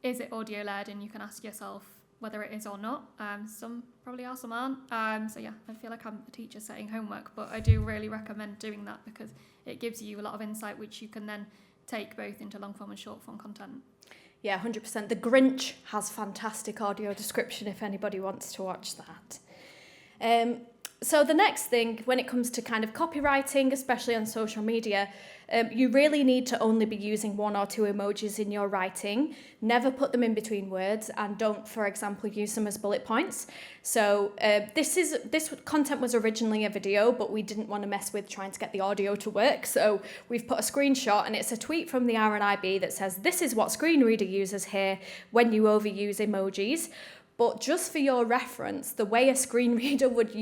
is it audio led? And you can ask yourself whether it is or not. Some probably are, some aren't. So yeah, I feel like I'm a teacher setting homework, but I do really recommend doing that because it gives you a lot of insight, which you can then take both into long form and short form content. Yeah, 100%. The Grinch has fantastic audio description if anybody wants to watch that. So the next thing, when it comes to kind of copywriting, especially on social media, you really need to only be using 1 or 2 emojis in your writing. Never put them in between words, and don't, for example, use them as bullet points. So this content was originally a video, but we didn't want to mess with trying to get the audio to work. So we've put a screenshot, and it's a tweet from the RNIB that says, "This is what screen reader uses here when you overuse emojis." But just for your reference, the way a screen reader would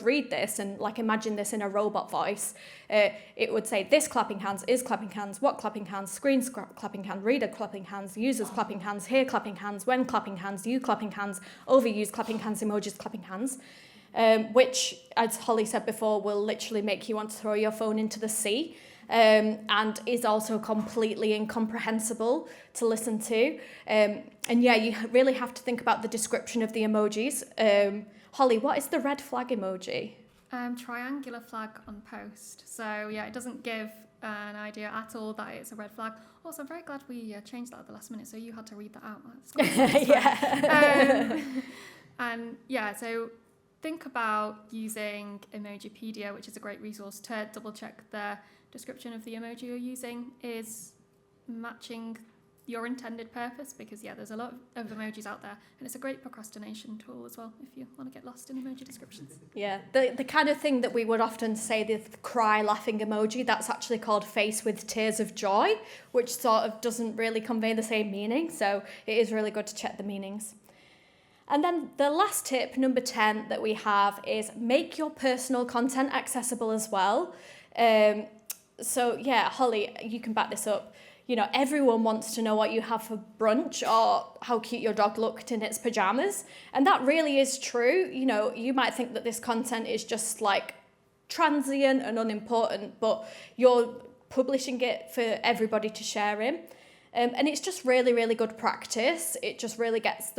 read this, and imagine this in a robot voice, it would say, "This clapping hands, is clapping hands, what clapping hands, screen clapping hand, reader clapping hands, users clapping hands, here clapping hands, when clapping hands, you clapping hands, overuse clapping hands, emojis clapping hands," which, as Holly said before, will literally make you want to throw your phone into the sea. And is also completely incomprehensible to listen to. You really have to think about the description of the emojis. Holly, what is the red flag emoji? Triangular flag on post. So yeah, it doesn't give an idea at all that it's a red flag. Also, I'm very glad we changed that at the last minute, so you had to read that out. Yeah. So think about using Emojipedia, which is a great resource to double check the description of the emoji you're using is matching your intended purpose, because there's a lot of emojis out there, and it's a great procrastination tool as well if you want to get lost in emoji descriptions. Yeah, the kind of thing that we would often say, the cry laughing emoji, that's actually called face with tears of joy, which sort of doesn't really convey the same meaning, so it is really good to check the meanings. And then the last tip, number 10, that we have is make your personal content accessible as well. So yeah, Holly, you can back this up. Everyone wants to know what you have for brunch or how cute your dog looked in its pajamas. And that really is true. You might think that this content is just transient and unimportant, but you're publishing it for everybody to share in. And it's just really, really good practice. It just really gets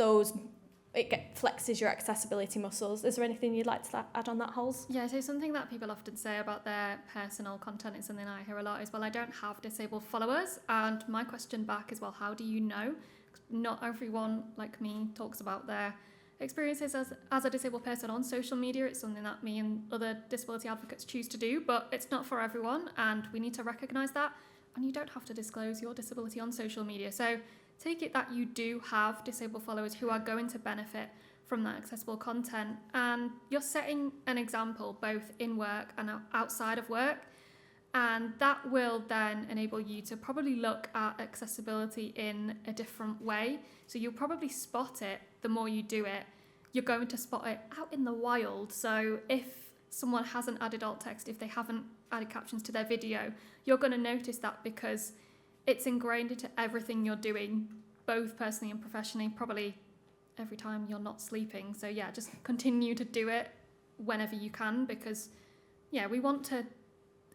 flexes your accessibility muscles. Is there anything you'd like to add on that, Holes? Yeah, so something that people often say about their personal content is something I hear a lot is, well, I don't have disabled followers. And my question back is, well, how do you know? Not everyone like me talks about their experiences as a disabled person on social media. It's something that me and other disability advocates choose to do, but it's not for everyone, and we need to recognise that and you don't have to disclose your disability on social media. So take it that you do have disabled followers who are going to benefit from that accessible content, and you're setting an example both in work and outside of work, and that will then enable you to probably look at accessibility in a different way. So you'll probably spot it the more you do it. You're going to spot it out in the wild. So if someone hasn't added alt text, if they haven't added captions to their video, you're going to notice that because it's ingrained into everything you're doing, both personally and professionally, probably every time you're not sleeping. So yeah, just continue to do it whenever you can, because yeah, we want to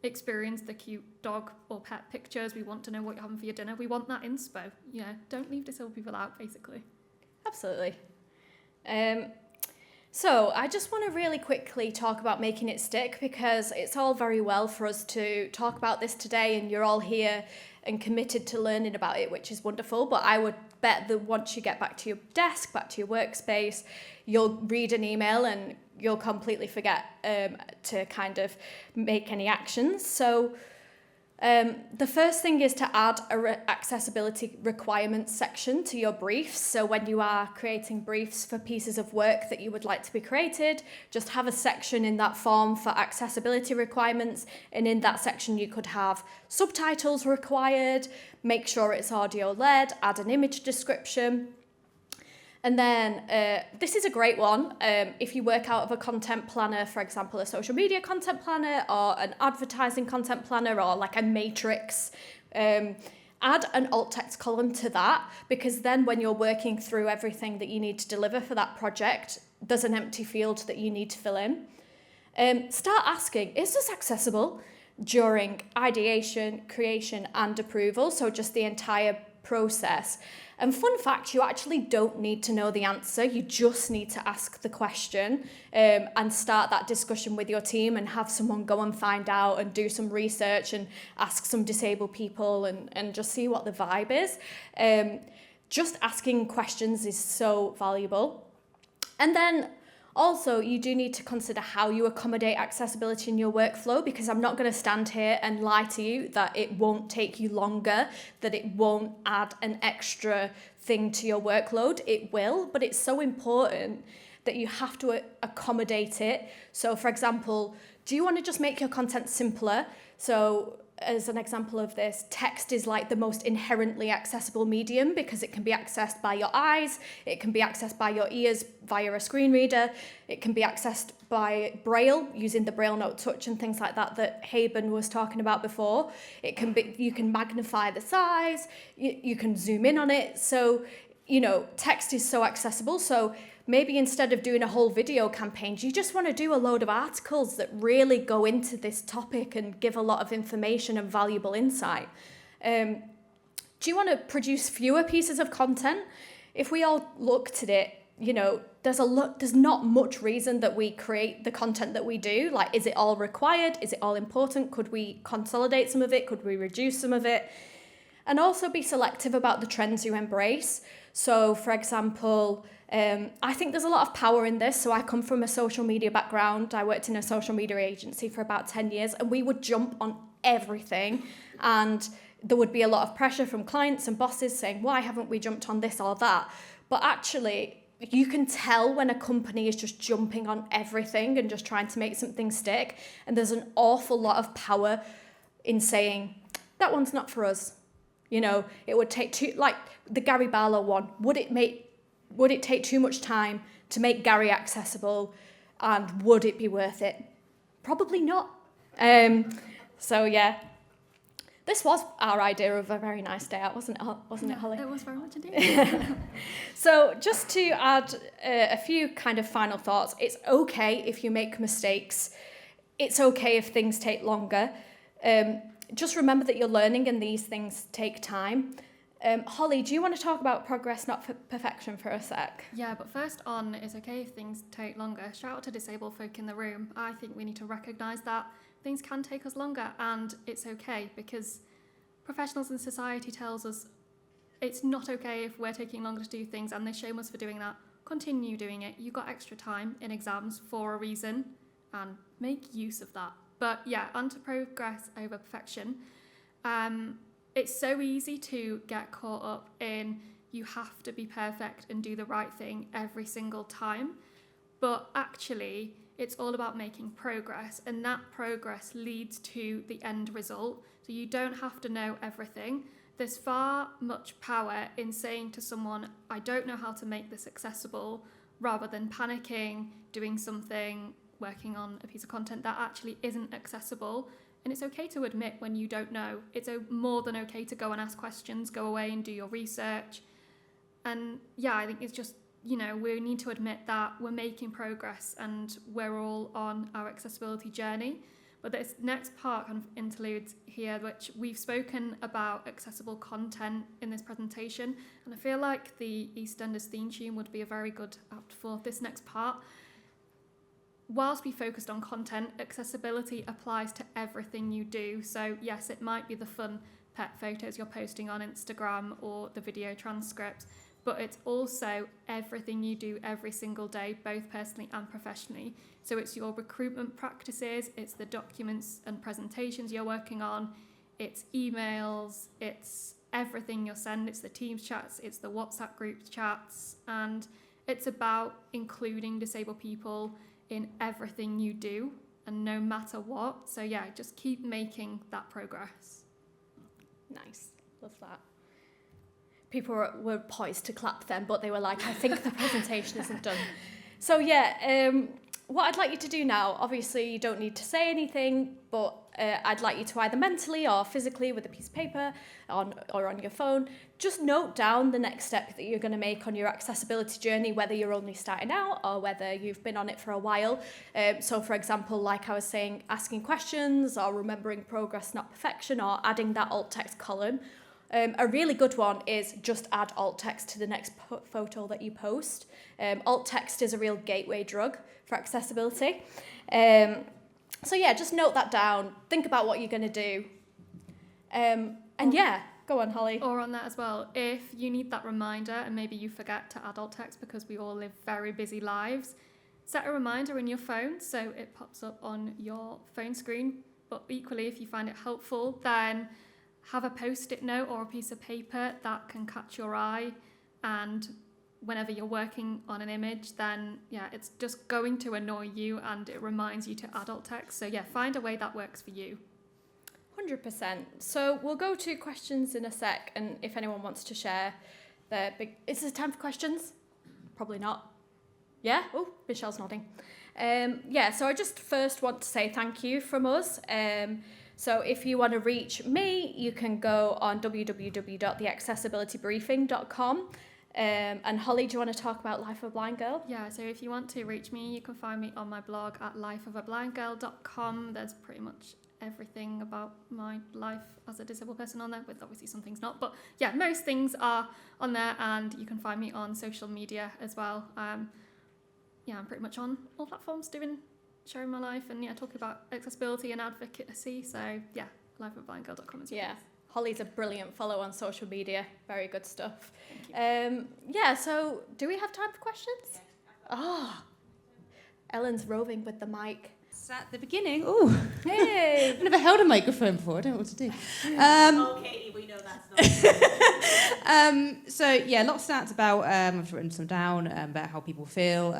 experience the cute dog or pet pictures. We want to know what you're having for your dinner. We want that inspo. Yeah, don't leave disabled people out, basically. Absolutely. So I just want to really quickly talk about making it stick, because it's all very well for us to talk about this today and you're all here and committed to learning about it, which is wonderful. But I would bet that once you get back to your desk, back to your workspace, you'll read an email and you'll completely forget to kind of make any actions. So the first thing is to add a accessibility requirements section to your briefs. So when you are creating briefs for pieces of work that you would like to be created, just have a section in that form for accessibility requirements. And in that section, you could have subtitles required, make sure it's audio led, add an image description. And then this is a great one. If you work out of a content planner, for example, a social media content planner or an advertising content planner or like a matrix, add an alt text column to that, because then when you're working through everything that you need to deliver for that project, there's an empty field that you need to fill in. Start asking, is this accessible during ideation, creation and approval? So just the entire process. And fun fact, you actually don't need to know the answer. You just need to ask the question and start that discussion with your team and have someone go and find out and do some research and ask some disabled people and just see what the vibe is. Just asking questions is so valuable. And then also, you do need to consider how you accommodate accessibility in your workflow, because I'm not going to stand here and lie to you that it won't take you longer, that it won't add an extra thing to your workload. It will, but it's so important that you have to accommodate it. So, for example, do you want to just make your content simpler? So, as an example of this, text is like the most inherently accessible medium because it can be accessed by your eyes, it can be accessed by your ears via a screen reader, it can be accessed by Braille using the Braille Note Touch and things like that that Haben was talking about before. It can be, you can magnify the size, you can zoom in on it. So, you know, text is so accessible. So maybe instead of doing a whole video campaign, you just want to do a load of articles that really go into this topic and give a lot of information and valuable insight. Do you want to produce fewer pieces of content? If we all looked at it, you know, there's not much reason that we create the content that we do. Like, is it all required? Is it all important? Could we consolidate some of it? Could we reduce some of it? And also be selective about the trends you embrace. So, for example, I think there's a lot of power in this. So I come from a social media background. I worked in a social media agency for about 10 years and we would jump on everything. And there would be a lot of pressure from clients and bosses saying, why haven't we jumped on this or that? But actually, you can tell when a company is just jumping on everything and just trying to make something stick. And there's an awful lot of power in saying, that one's not for us. You know, it would take like the Gary Barlow one, would it take too much time to make Gary accessible, and would it be worth it? Probably not. So yeah, this was our idea of a very nice day out, wasn't it, Holly? It was very much indeed. So just to add a few kind of final thoughts, it's okay if you make mistakes. It's okay if things take longer. Just remember that you're learning and these things take time. Holly, do you want to talk about progress, not perfection for a sec? Yeah, but first on, it's okay if things take longer. Shout out to disabled folk in the room. I think we need to recognise that things can take us longer and it's okay, because professionals in society tells us it's not okay if we're taking longer to do things and they shame us for doing that. Continue doing it. You got extra time in exams for a reason and make use of that. But yeah, on to progress over perfection. it's so easy to get caught up in you have to be perfect and do the right thing every single time. But actually, it's all about making progress, and that progress leads to the end result. So you don't have to know everything. There's far much power in saying to someone, I don't know how to make this accessible, rather than panicking, doing something, working on a piece of content that actually isn't accessible. And it's okay to admit when you don't know. It's more than okay to go and ask questions, go away and do your research. And yeah, I think it's just, we need to admit that we're making progress and we're all on our accessibility journey. But this next part kind of interludes here, which we've spoken about accessible content in this presentation. And I feel like the EastEnders theme tune would be a very good apt for this next part. Whilst we focused on content, accessibility applies to everything you do. So yes, it might be the fun pet photos you're posting on Instagram or the video transcripts, but it's also everything you do every single day, both personally and professionally. So it's your recruitment practices, it's the documents and presentations you're working on, it's emails, it's everything you'll send, it's the Teams chats, it's the WhatsApp group chats, and it's about including disabled people in everything you do, and no matter what. So yeah, just keep making that progress. Nice, love that. People were poised to clap then, but they were like, I think the presentation isn't done. So yeah, what I'd like you to do now, obviously you don't need to say anything, but I'd like you to either mentally or physically with a piece of paper or on your phone, just note down the next step that you're going to make on your accessibility journey, whether you're only starting out or whether you've been on it for a while. So for example, like I was saying, asking questions or remembering progress, not perfection, or adding that alt text column. A really good one is just add alt text to the next photo that you post. Alt text is a real gateway drug for accessibility. So yeah, just note that down. Think about what you're going to do. And yeah, go on, Holly. Or on that as well, if you need that reminder and maybe you forget to add alt text because we all live very busy lives, set a reminder in your phone so it pops up on your phone screen. But equally, if you find it helpful, then have a post-it note or a piece of paper that can catch your eye, and whenever you're working on an image, then yeah, it's just going to annoy you and it reminds you to add alt text. So yeah, find a way that works for you. 100%. So we'll go to questions in a sec, and if anyone wants to share their big... Is this time for questions? Probably not. Yeah? Oh, Michelle's nodding. Yeah, so I just first want to say thank you from us. So if you want to reach me, you can go on www.theaccessibilitybriefing.com. And Holly, do you want to talk about Life of a Blind Girl? Yeah, so if you want to reach me, you can find me on my blog at lifeofablindgirl.com. There's pretty much everything about my life as a disabled person on there, with obviously some things not. But yeah, most things are on there, and you can find me on social media as well. Yeah, I'm pretty much on all platforms sharing my life and yeah, talking about accessibility and advocacy. So yeah, lifeofablindgirl.com is yeah. Holly's a brilliant follow on social media. Very good stuff. Thank you. Yeah, so do we have time for questions? Oh, Ellen's roving with the mic. At the beginning, ooh, Hey! I've never held a microphone before, I don't know what to do. Okay, we know that's not. So yeah, lots of stats about, I've written some down, about how people feel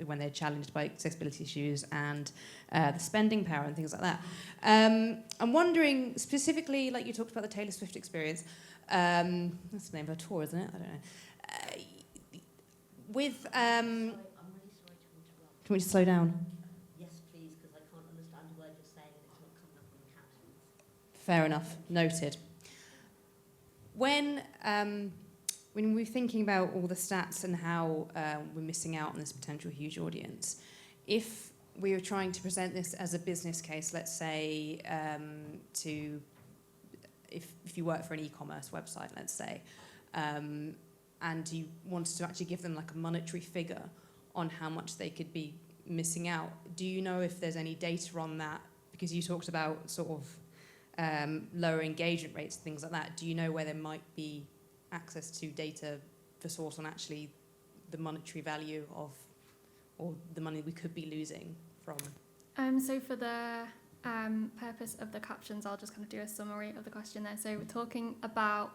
when they're challenged by accessibility issues and the spending power and things like that. I'm wondering specifically, like you talked about the Taylor Swift experience, that's the name of her tour, isn't it? I don't know. With, I'm really sorry to interrupt. can we just slow down? Yes, please, because I can't understand a word you're saying and it's not coming up on the captions. Fair enough, noted. When we're thinking about all the stats and how we're missing out on this potential huge audience, if we were trying to present this as a business case, let's say, if you work for an e-commerce website, let's say, and you wanted to actually give them like a monetary figure on how much they could be missing out, do you know if there's any data on that? Because you talked about sort of lower engagement rates, things like that. Do you know where there might be access to data for source on actually the monetary value of, or the money we could be losing from? So for the purpose of the captions, I'll just kind of do a summary of the question there. So we're talking about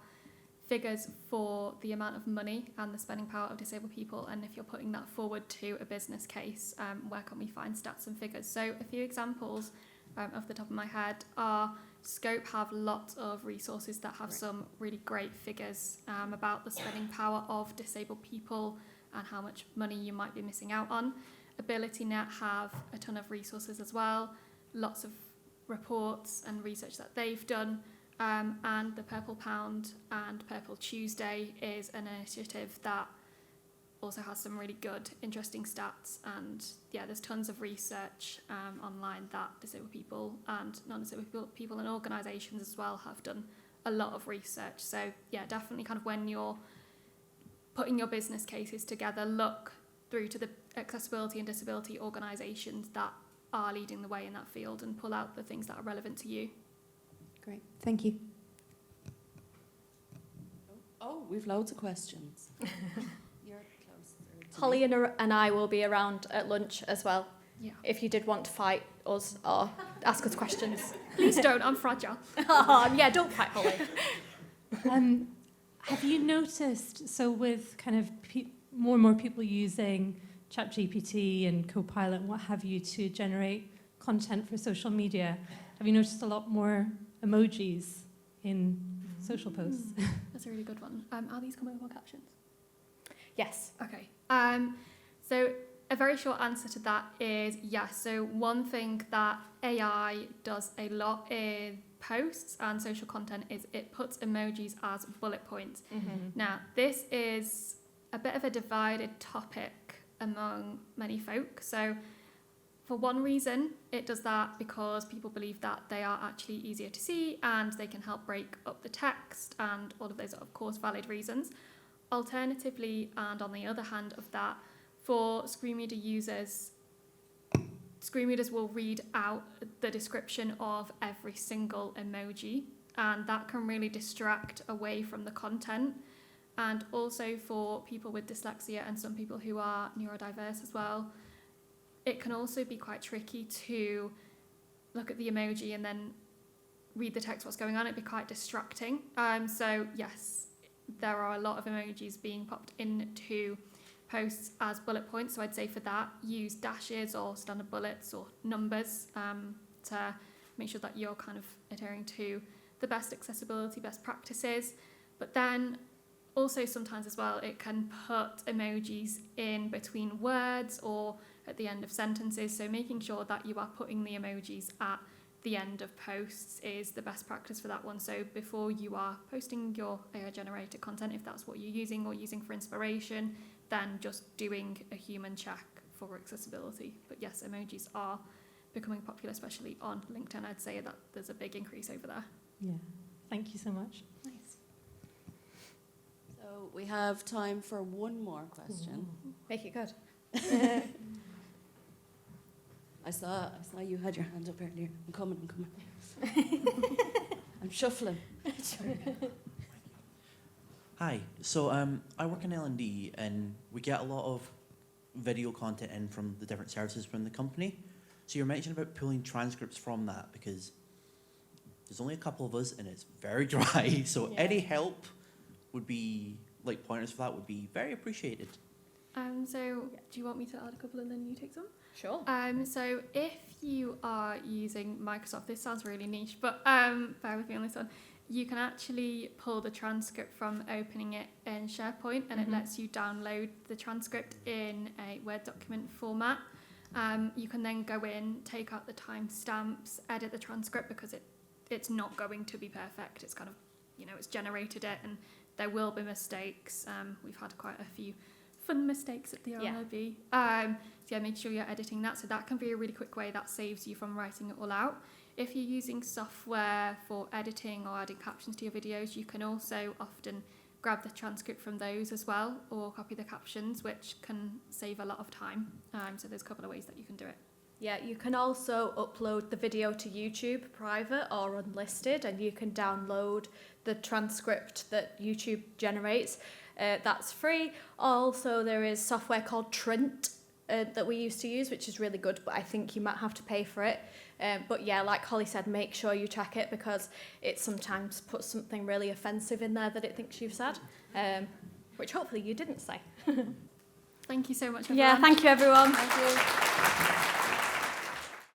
figures for the amount of money and the spending power of disabled people, and if you're putting that forward to a business case, where can we find stats and figures? So a few examples off the top of my head are Scope have lots of resources that have some really great figures about the spending power of disabled people and how much money you might be missing out on. AbilityNet have a ton of resources as well, lots of reports and research that they've done. And the Purple Pound and Purple Tuesday is an initiative that also has some really good, interesting stats. And yeah, there's tons of research online that disabled people and non-disabled people and organisations as well have done a lot of research. So yeah, definitely kind of when you're putting your business cases together, look through to the accessibility and disability organisations that are leading the way in that field and pull out the things that are relevant to you. Great, thank you. Oh, we've loads of questions. You're closer to Holly me. and I will be around at lunch as well. Yeah. If you did want to fight us or ask us questions. Please don't, I'm fragile. Yeah, don't fight Holly. Have you noticed, so with kind of more and more people using ChatGPT and Copilot and what have you to generate content for social media, have you noticed a lot more emojis in social posts? That's a really good one. Are these coming with more captions? Yes. Okay. So a very short answer to that is yes. So one thing that AI does a lot in posts and social content is it puts emojis as bullet points. Now, this is a bit of a divided topic among many folk. So for one reason, it does that because people believe that they are actually easier to see and they can help break up the text, and all of those are of course valid reasons. Alternatively, and on the other hand of that, for screen reader users, screen readers will read out the description of every single emoji, and that can really distract away from the content. And also for people with dyslexia and some people who are neurodiverse as well, it can also be quite tricky to look at the emoji and then read the text, what's going on. It'd be quite distracting. So yes, there are a lot of emojis being popped into posts as bullet points. So I'd say for that, use dashes or standard bullets or numbers to make sure that you're kind of adhering to the best accessibility, best practices. But then also sometimes as well, it can put emojis in between words or at the end of sentences. So making sure that you are putting the emojis at the end of posts is the best practice for that one. So before you are posting your AI generated content, if that's what you're using or using for inspiration, then just doing a human check for accessibility. But yes, emojis are becoming popular, especially on LinkedIn. I'd say that there's a big increase over there. Yeah, thank you so much. Nice. So we have time for one more question. Make it good. I saw you had your hand up earlier. I'm coming. I'm shuffling. Hi. So I work in L&D, and we get a lot of video content in from the different services within the company. So you're mentioning about pulling transcripts from that because there's only a couple of us and it's very dry. So Yeah. any help would be, like pointers for that would be very appreciated. So do you want me to add a couple and then you take some? Sure. So if you are using Microsoft, this sounds really niche, but bear with me on this one. You can actually pull the transcript from opening it in SharePoint, and it lets you download the transcript in a Word document format. You can then go in, take out the timestamps, edit the transcript because it's not going to be perfect. It's kind of, it's generated it, and there will be mistakes. We've had quite a few fun mistakes at the RNIB. So make sure you're editing that. So that can be a really quick way that saves you from writing it all out. If you're using software for editing or adding captions to your videos, you can also often grab the transcript from those as well, or copy the captions, which can save a lot of time. So there's a couple of ways that you can do it. Yeah, you can also upload the video to YouTube private or unlisted, and you can download the transcript that YouTube generates. That's free. Also, there is software called Trint, that we used to use, which is really good, but I think you might have to pay for it. But yeah, like Holly said, make sure you check it, because it sometimes puts something really offensive in there that it thinks you've said, which hopefully you didn't say. Thank you so much, everyone. Yeah, thank you, everyone. Thank you.